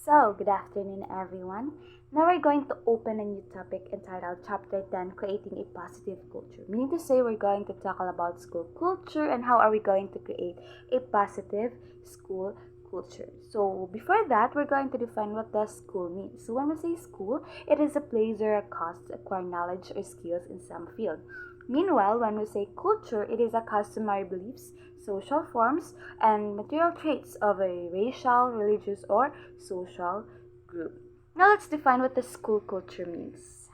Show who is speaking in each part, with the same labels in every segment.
Speaker 1: Good afternoon, everyone. Now we're going to open a new topic entitled Chapter 10 Creating a Positive Culture. Meaning to say, we're going to tackle about school culture and how are we going to create a positive school culture. So, before that, we're going to define what does school mean. So, when we say school, it is a place or a cause to acquire knowledge or skills in some field. Meanwhile, when we say culture, it is a customary beliefs, social forms, and material traits of a racial, religious, or social group. Now let's define what the school culture means.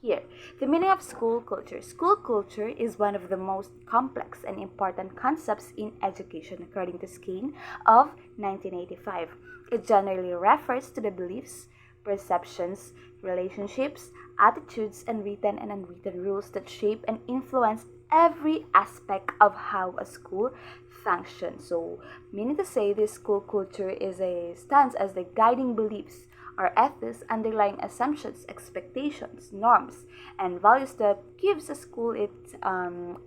Speaker 1: Here, the meaning of school culture. School culture is one of the most complex and important concepts in education, according to Skene of 1985. It generally refers to the beliefs, perceptions, relationships, attitudes, and written and unwritten rules that shape and influence every aspect of how a school functions. So, meaning to say, this school culture stands as the guiding beliefs or ethics underlying assumptions, expectations, norms, and values that gives a school its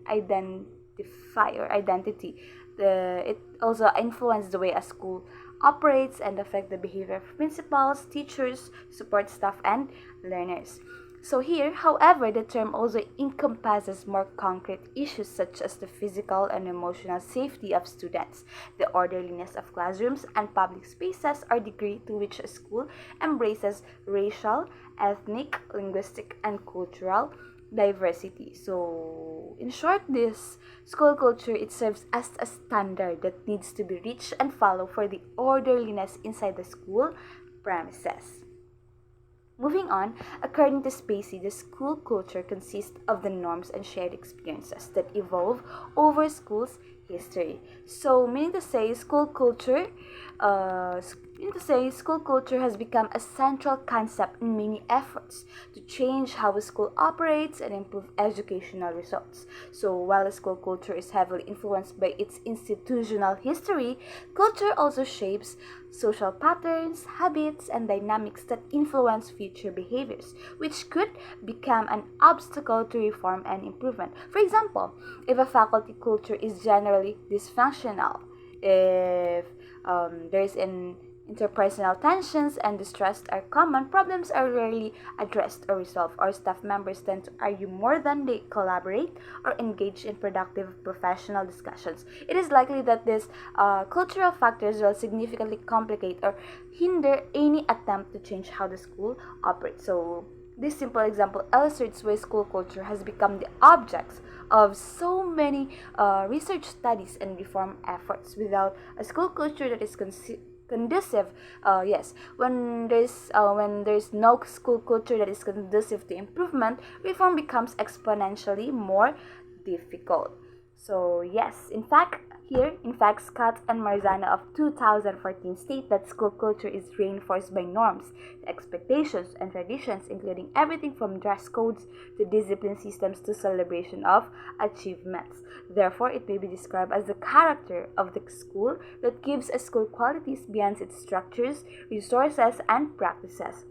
Speaker 1: identity. It also influences the way a school operates and affect the behavior of principals, teachers, support staff, and learners. So here, however, the term also encompasses more concrete issues such as the physical and emotional safety of students, the orderliness of classrooms and public spaces, or degree to which a school embraces racial, ethnic, linguistic, and cultural diversity. So, in short, this school culture, it serves as a standard that needs to be reached and followed for the orderliness inside the school premises. Moving on, according to Spacey, the school culture consists of the norms and shared experiences that evolve over school's history. So, school culture has become a central concept in many efforts to change how a school operates and improve educational results. So, while the school culture is heavily influenced by its institutional history, culture also shapes social patterns, habits, and dynamics that influence future behaviors, which could become an obstacle to reform and improvement. For example, if a faculty culture is generally dysfunctional, if there is an interpersonal tensions and distrust are common, problems are rarely addressed or resolved, or staff members tend to argue more than they collaborate or engage in productive professional discussions. It is likely that these cultural factors will significantly complicate or hinder any attempt to change how the school operates. So, this simple example illustrates why school culture has become the object of so many research studies and reform efforts. Without a school culture that is conducive, when there's no school culture that is conducive to improvement, reform becomes exponentially more difficult. So yes, in fact, Scott and Marzano of 2014 state that school culture is reinforced by norms, expectations, and traditions, including everything from dress codes to discipline systems to celebration of achievements. Therefore, it may be described as the character of the school that gives a school qualities beyond its structures, resources, and practices.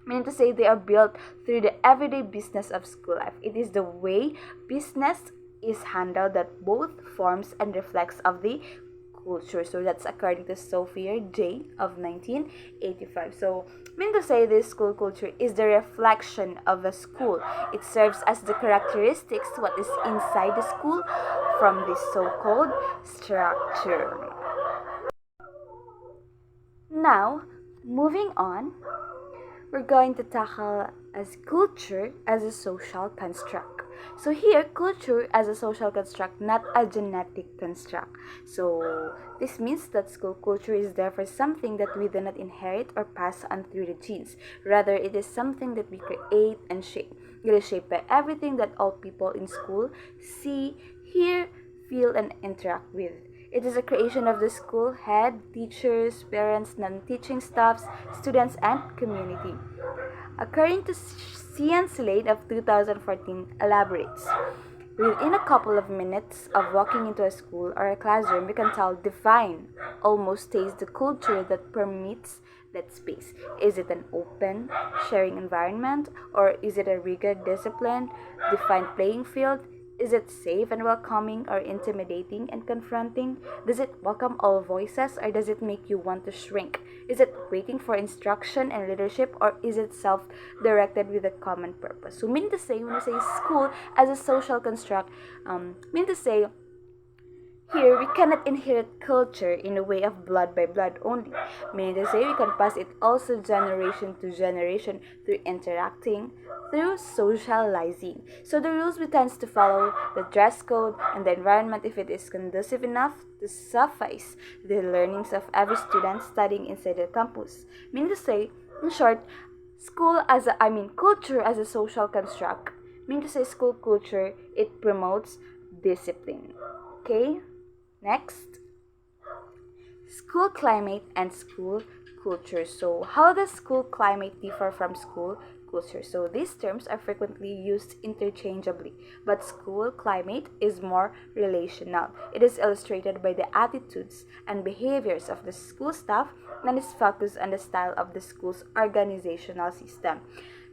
Speaker 1: Meaning to say, they are built through the everyday business of school life. It is the way business is handled that both forms and reflects of the culture. So that's according to Sophia J of 1985. So, mean to say, this school culture is the reflection of a school. It serves as the characteristics what is inside the school from this so-called structure. Now, moving on, we're going to tackle as culture as a social construct. So here, culture as a social construct, not a genetic construct. So this means that school culture is therefore something that we do not inherit or pass on through the genes. Rather, it is something that we create and shape. It is shaped by everything that all people in school see, hear, feel, and interact with. It is a creation of the school head, teachers, parents, non-teaching staffs, students, and community. According to Cian Slade of 2014 elaborates, within a couple of minutes of walking into a school or a classroom, we can tell, define, almost taste the culture that permeates that space. Is it an open, sharing environment, or is it a rigid discipline, defined playing field, Is it safe and welcoming or intimidating and confronting? Does it welcome all voices or does it make you want to shrink? Is it waiting for instruction and leadership or is it self-directed with a common purpose? So meaning to say, when we say school as a social construct, meaning to say here, we cannot inherit culture in a way of blood by blood only, meaning to say we can pass it also generation to generation through interacting, through socializing. So the rules we tend to follow, the dress code, and the environment if it is conducive enough to suffice the learnings of every student studying inside the campus. Meaning to say, in short, culture as a social construct. Meaning to say school culture, it promotes discipline. Okay? Next, school climate and school culture. So, how does school climate differ from school culture? So, these terms are frequently used interchangeably, but school climate is more relational. It is illustrated by the attitudes and behaviors of the school staff and is focused on the style of the school's organizational system.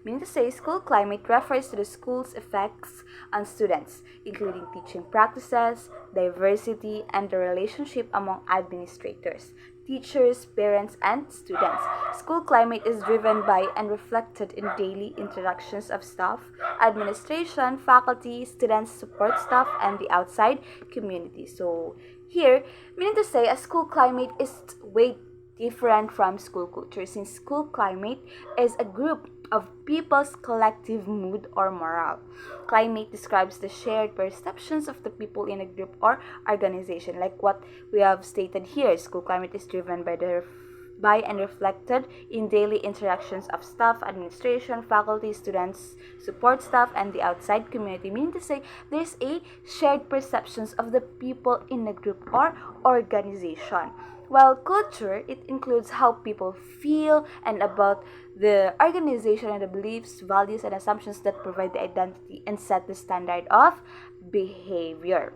Speaker 1: Meaning to say, school climate refers to the school's effects on students, including teaching practices, diversity, and the relationship among administrators, teachers, parents, and students. School climate is driven by and reflected in daily interactions of staff, administration, faculty, students, support staff, and the outside community. So here, meaning to say, a school climate is way different from school culture, since school climate is a group of people's collective mood or morale. Climate describes the shared perceptions of the people in a group or organization. Like what we have stated here, school climate is driven by and reflected in daily interactions of staff, administration, faculty, students, support staff, and the outside community. Meaning to say, there's a shared perceptions of the people in a group or organization. While culture, it includes how people feel and about the organization and the beliefs, values, and assumptions that provide the identity and set the standard of behavior.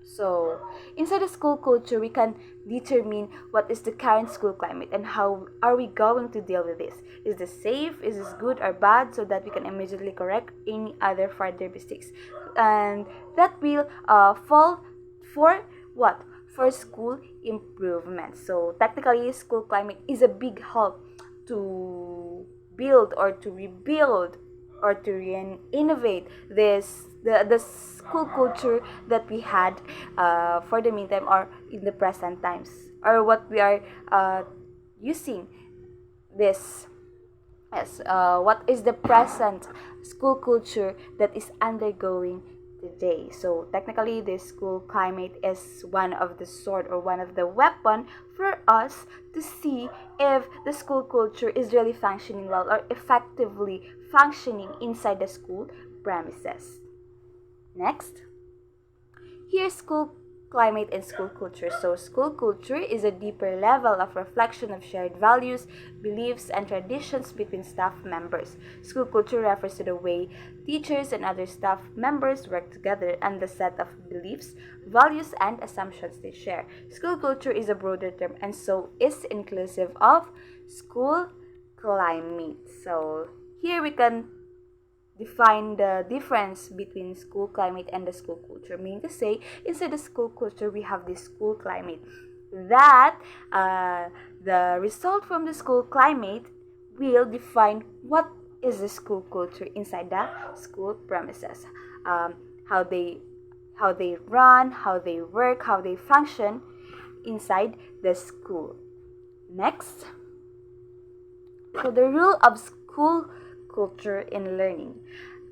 Speaker 1: So, inside the school culture, we can determine what is the current school climate and how are we going to deal with this. Is this safe? Is this good or bad? So that we can immediately correct any other further mistakes. And that will fall for what? For school improvement. So technically, school climate is a big help to build or to rebuild or to innovate the school culture that we had for the meantime or in the present times, or what we are using this as what is the present school culture that is undergoing today. So technically, this school climate is one of the sword or one of the weapon for us to see if the school culture is really functioning well or effectively functioning inside the school premises. Next, here's school climate and school culture. So school culture is a deeper level of reflection of shared values, beliefs, and traditions between staff members. School culture refers to the way teachers and other staff members work together and the set of beliefs, values, and assumptions they share. School culture is a broader term and so is inclusive of school climate. So here we can define the difference between school climate and the school culture. Meaning to say, inside the school culture, we have this school climate. That the result from the school climate will define what is the school culture inside the school premises. How they run, how they work, how they function inside the school. Next, so the rule of school culture in learning.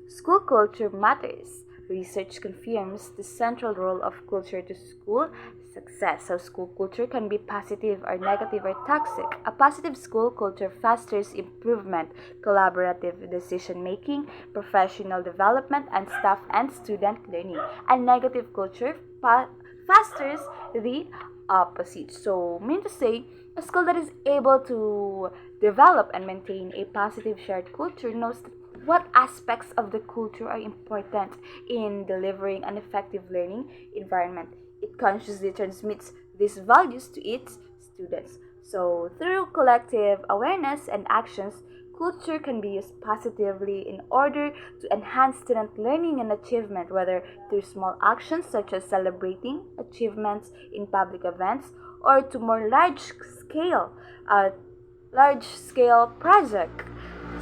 Speaker 1: School culture matters. Research confirms the central role of culture to school success. So school culture can be positive or negative or toxic. A positive school culture fosters improvement, collaborative decision making, professional development, and staff and student learning. A negative culture fosters the opposite. So, mean to say, a school that is able to develop and maintain a positive shared culture knows what aspects of the culture are important in delivering an effective learning environment. It consciously transmits these values to its students. So, through collective awareness and actions, culture can be used positively in order to enhance student learning and achievement, whether through small actions such as celebrating achievements in public events or to more uh, large scale project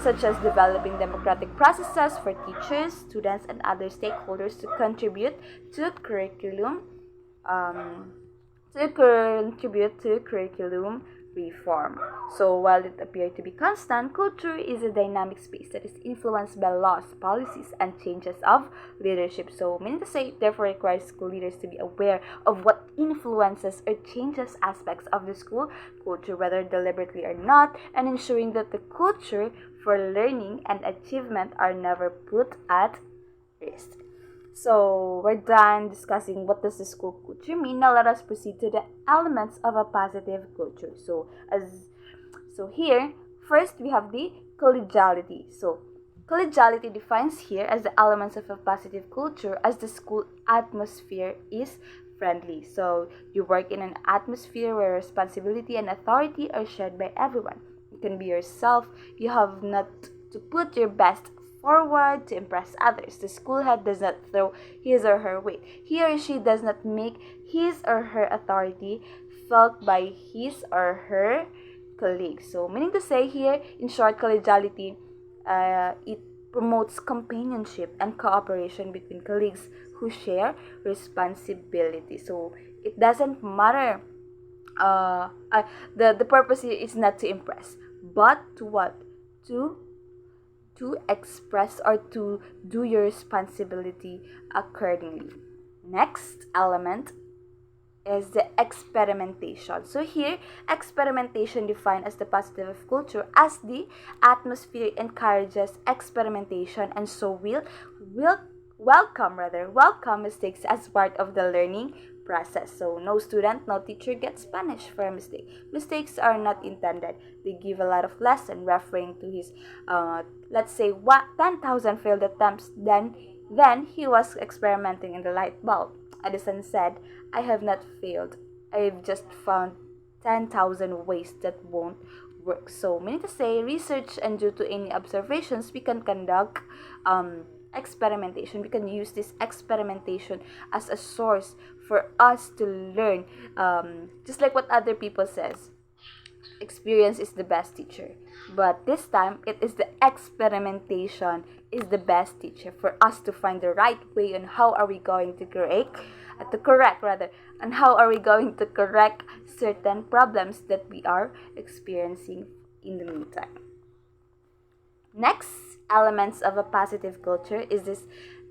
Speaker 1: such as developing democratic processes for teachers, students, and other stakeholders to contribute to curriculum um, curriculum reform. So while it appears to be constant, culture is a dynamic space that is influenced by laws, policies, and changes of leadership. So meaning to say, it therefore requires school leaders to be aware of what influences or changes aspects of the school culture, whether deliberately or not, and ensuring that the culture for learning and achievement are never put at risk. So we're done discussing what does the school culture mean. Now let us proceed to the elements of a positive culture. So here, first we have the collegiality. So collegiality defines here as the elements of a positive culture as the school atmosphere is friendly. So you work in an atmosphere where responsibility and authority are shared by everyone. You can be yourself. You have not to put your best forward to impress others. The school head does not throw his or her weight. He or she does not make his or her authority felt by his or her colleagues. So, meaning to say here, in short, collegiality, it promotes companionship and cooperation between colleagues who share responsibility. So, it doesn't matter. The purpose here is not to impress, but to what? To express or to do your responsibility accordingly. Next element is the experimentation. So here, experimentation defined as the positive of culture as the atmosphere encourages experimentation and so will welcome mistakes as part of the learning process. So no student, no teacher gets punished for a mistake. Mistakes are not intended. They give a lot of lesson, referring to his let's say 10,000 failed attempts. Then he was experimenting in the light bulb. Edison said, "I have not failed. I've just found 10,000 ways that won't work." So meaning to say, research, and due to any observations, we can conduct experimentation. We can use this experimentation as a source for us to learn, just like what other people says, experience is the best teacher, but this time it is the experimentation is the best teacher for us to find the right way on how are we going to correct and how are we going to correct certain problems that we are experiencing in the meantime. Next elements of a positive culture is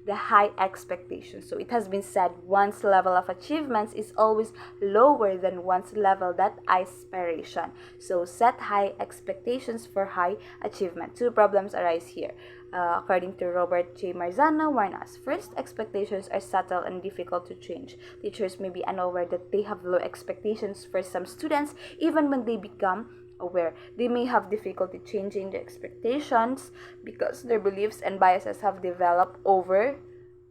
Speaker 1: the high expectation. So it has been said one's level of achievements is always lower than one's level that aspiration. So set high expectations for high achievement. Two problems arise here. According to Robert J. Marzano, warn us. First, expectations are subtle and difficult to change. Teachers may be unaware that they have low expectations for some students even when they become aware. They may have difficulty changing their expectations because their beliefs and biases have developed over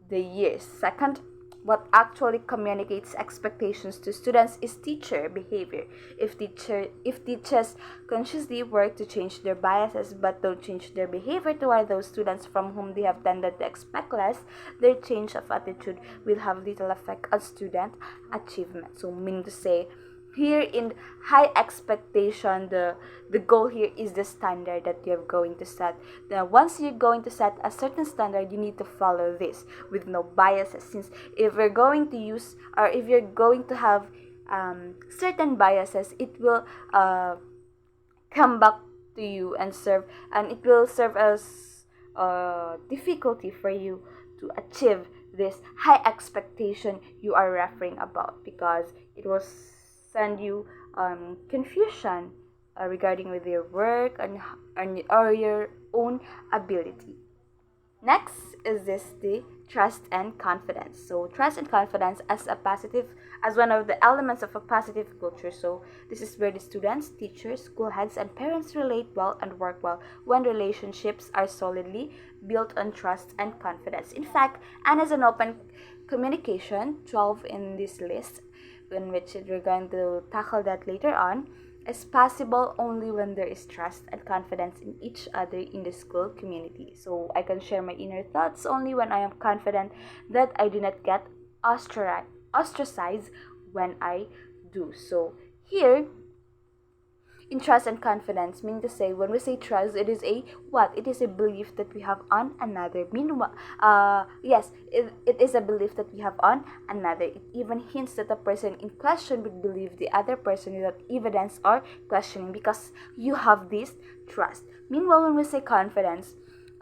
Speaker 1: the years. Second, what actually communicates expectations to students is teacher behavior. If teachers consciously work to change their biases but don't change their behavior toward those students from whom they have tended to expect less, their change of attitude will have little effect on student achievement. So meaning to say, here in high expectation, the goal here is the standard that you're going to set. Now, once you're going to set a certain standard, you need to follow this with no biases. Since if you're going to use or if you're going to have certain biases, it will come back to you and it will serve as difficulty for you to achieve this high expectation you are referring about, because it will send you confusion regarding with your work or your own ability. Next is the trust and confidence. So trust and confidence as one of the elements of a positive culture. So this is where the students, teachers, school heads, and parents relate well and work well when relationships are solidly built on trust and confidence. In fact, and as an open communication, 12 in this list, in which we're going to tackle that later on, is possible only when there is trust and confidence in each other in the school community. So I can share my inner thoughts only when I am confident that I do not get ostracized when I do. So here, in trust and confidence, meaning to say, when we say trust, it is a what? It is a belief that we have on another. Meanwhile, yes, it is a belief that we have on another. It even hints that the person in question would believe the other person without evidence or questioning, because you have this trust. Meanwhile, when we say confidence,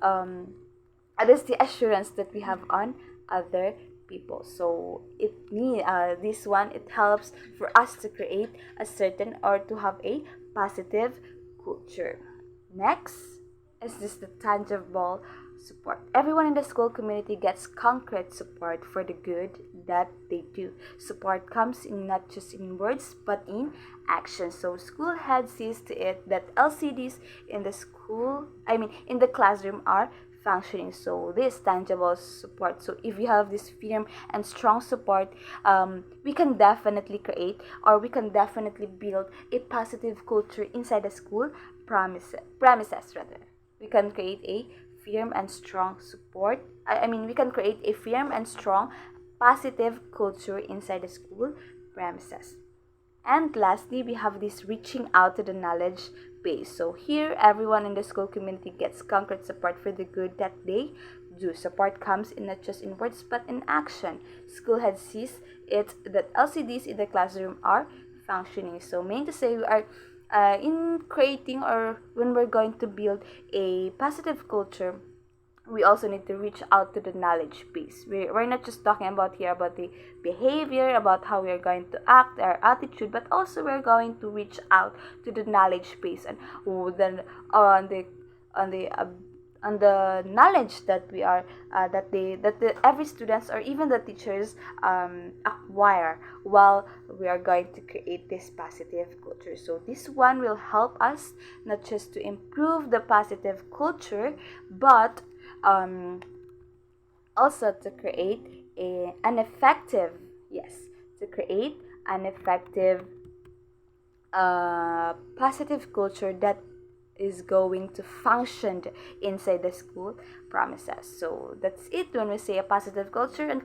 Speaker 1: it is the assurance that we have on other people. So this one, it helps for us to create a certain, or to have a positive culture. Next is this the tangible support. Everyone in the school community gets concrete support for the good that they do. Support comes in not just in words but in action. So school head sees to it that LCDs in the in the classroom are functioning. So this tangible support. So if you have this firm and strong support, we can definitely create, or we can definitely build a positive culture inside the school premises rather. We can create a firm and strong support. We can create a firm and strong positive culture inside the school premises. And lastly, we have this reaching out to the knowledge base. So here, everyone in the school community gets concrete support for the good that they do. Support comes in not just in words but in action. School head sees it that LCDs in the classroom are functioning. So meaning to say, we are in creating, or when we're going to build a positive culture, we also need to reach out to the knowledge base. We're not just talking about here about the behavior, about how we are going to act, our attitude, but also we're going to reach out to the knowledge base, and then on the on the knowledge that we are every students or even the teachers acquire while we are going to create this positive culture. So this one will help us not just to improve the positive culture, but also to create an effective, positive culture that is going to function inside the school premises. So that's it when we say a positive culture, and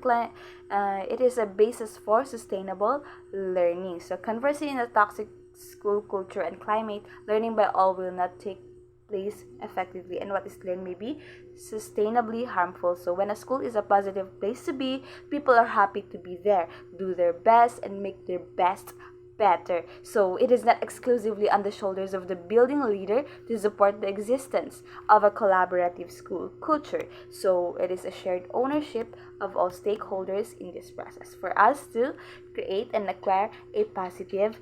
Speaker 1: it is a basis for sustainable learning. So conversely, in a toxic school culture and climate, learning by all will not take place effectively, and what is learned may be sustainably harmful. So when a school is a positive place to be, people are happy to be there, do their best, and make their best better. So it is not exclusively on the shoulders of the building leader to support the existence of a collaborative school culture. So it is a shared ownership of all stakeholders in this process for us to create and acquire a positive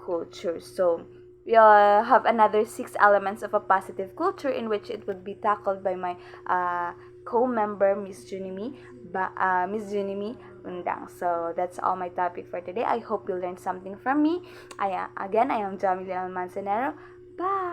Speaker 1: culture. So we have another 6 elements of a positive culture, in which it would be tackled by my co-member, Miss Junimi Undang. So that's all my topic for today. I hope you learned something from me. I am Jamila Manzanero. Bye.